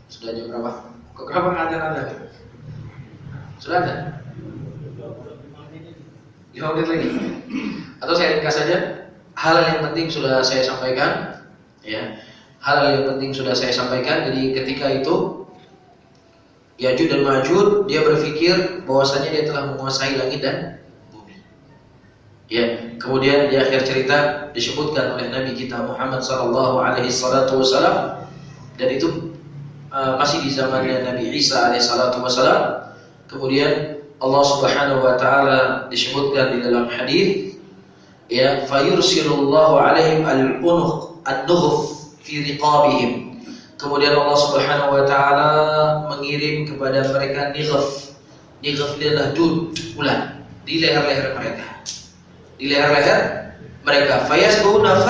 sudah jam berapa? Kok kenapa nggak ada? Sudah ada? 5 menit lagi. Atau saya ringkas saja. Hal yang penting sudah saya sampaikan. Ya, hal yang penting sudah saya sampaikan. Jadi ketika itu Ya'juj dan Ma'juj, dia berpikir bahwasanya dia telah menguasai langit dan bumi. Ya, kemudian di akhir cerita disebutkan oleh Nabi kita Muhammad sallallahu alaihi wasallam, dan itu masih di zamannya Nabi Isa alaihi wasallam. Kemudian Allah Subhanahu wa taala disebutkan di dalam hadis, ya, fayursilullahu alaihim an-nughf fi riqabihim. Kemudian Allah Subhanahu wa taala mengirim kepada mereka nighaf. Nighaf adalah dud, ular di leher-leher mereka. Di leher-leher mereka. Fayasbahuna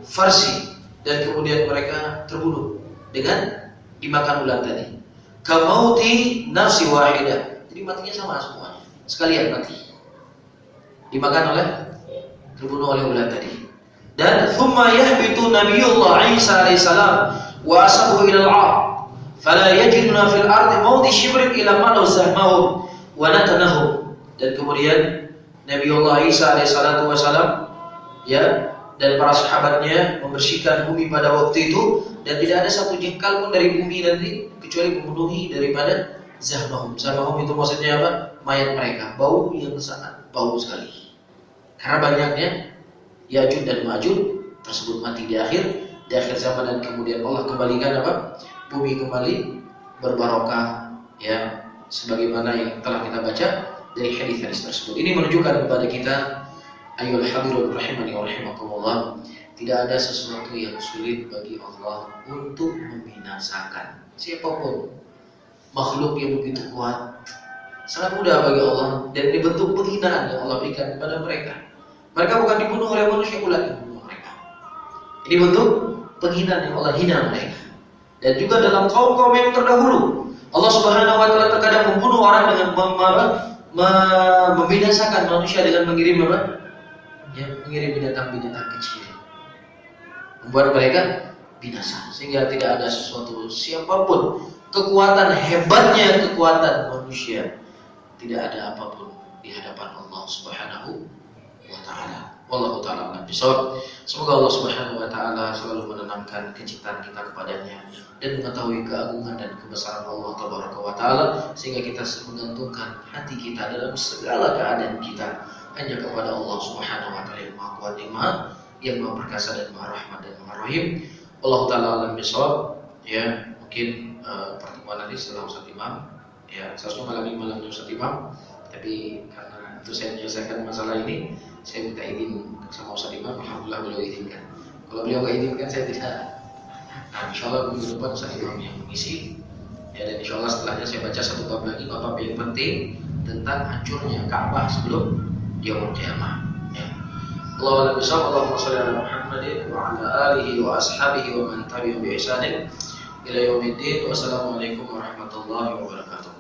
farsi. Dan kemudian mereka terbunuh dengan dimakan ular tadi. Kamauti nafsi wahidah. Jadi matinya sama semuanya, sekalian mati. Terbunuh oleh ular tadi. Dan thumma yahbitu nabiyullah Isa alaihissalam wa ashabuhu ila al-ard fala yajiduna fil ardi mawdi shibrin ila ma zahmahum wa natanahum. Dan kemudian Nabiullah Isa alaihissalam, ya, dan para sahabatnya membersihkan bumi pada waktu itu, dan tidak ada satu jengkal pun dari bumi nanti kecuali memenuhi daripada zahmahum. Zahmahum itu maksudnya apa? Mayat mereka, bau yang sangat bau sekali. Karena banyaknya Ya'juj dan Ma'juj tersebut mati di akhir zaman, dan kemudian Allah kembalikan apa? Bumi kembali berbarokah, ya, sebagaimana yang telah kita baca dari hadis-hadis tersebut. Ini menunjukkan kepada kita, ayyuhal hadirun rahimani wa rahimakumullah, tidak ada sesuatu yang sulit bagi Allah untuk membinasakan siapapun. Makhluk yang begitu kuat sangat mudah bagi Allah, dan ini bentuk penghinaan yang Allah berikan kepada mereka. Mereka bukan dibunuh oleh manusia, ular yang membunuh mereka. Ini bentuk penghinaan yang Allah hina mereka. Dan juga dalam kaum-kaum yang terdahulu, Allah Subhanahu wa taala terkadang membunuh orang dengan membinasakan manusia dengan mengirim apa? Ya, mengirim binatang-binatang kecil, membuat mereka binasa, sehingga tidak ada sesuatu siapapun, kekuatan hebatnya kekuatan manusia, tidak ada apapun di hadapan Allah Subhanahu wa taala. Wallahu ta'ala a'lam bishawab. Semoga Allah Subhanahu wa taala selalu menenangkan kecintaan kita kepadanya dan mengetahui keagungan dan kebesaran Allah Tabaraka wa taala, sehingga kita menggantungkan hati kita dalam segala keadaan kita hanya kepada Allah Subhanahu wa taala yang Maha Kuat, yang Maha Perkasa dan Maha Rahmat dan Maha Rahim. Allah taala a'lam bishawab. Ya, mungkin pertemuan nanti setelah Ustaz Imam. Ya, seharusnya malam ini malamnya Ustaz Imam, tapi karena itu saya menyelesaikan masalah ini, saya minta izin sama Ustaz Imam. Alhamdulillah beliau izinkan. Kalau beliau nggak izinkan, saya tidak. Nah, insyaallah minggu depan Ustaz Imam yang mengisi. Ya, dan insyaallah setelahnya saya baca satu bab lagi, bab yang penting tentang hancurnya Ka'bah sebelum Yaumul Qiyamah. Ya. Allahu a'lam bishawab. Allahumma shalli ala Muhammadin wa ala alihi wa ashabihi wa man tabi'ahum bi ihsanin ila yaumiddin. Wassalamualaikum warahmatullahi wabarakatuh.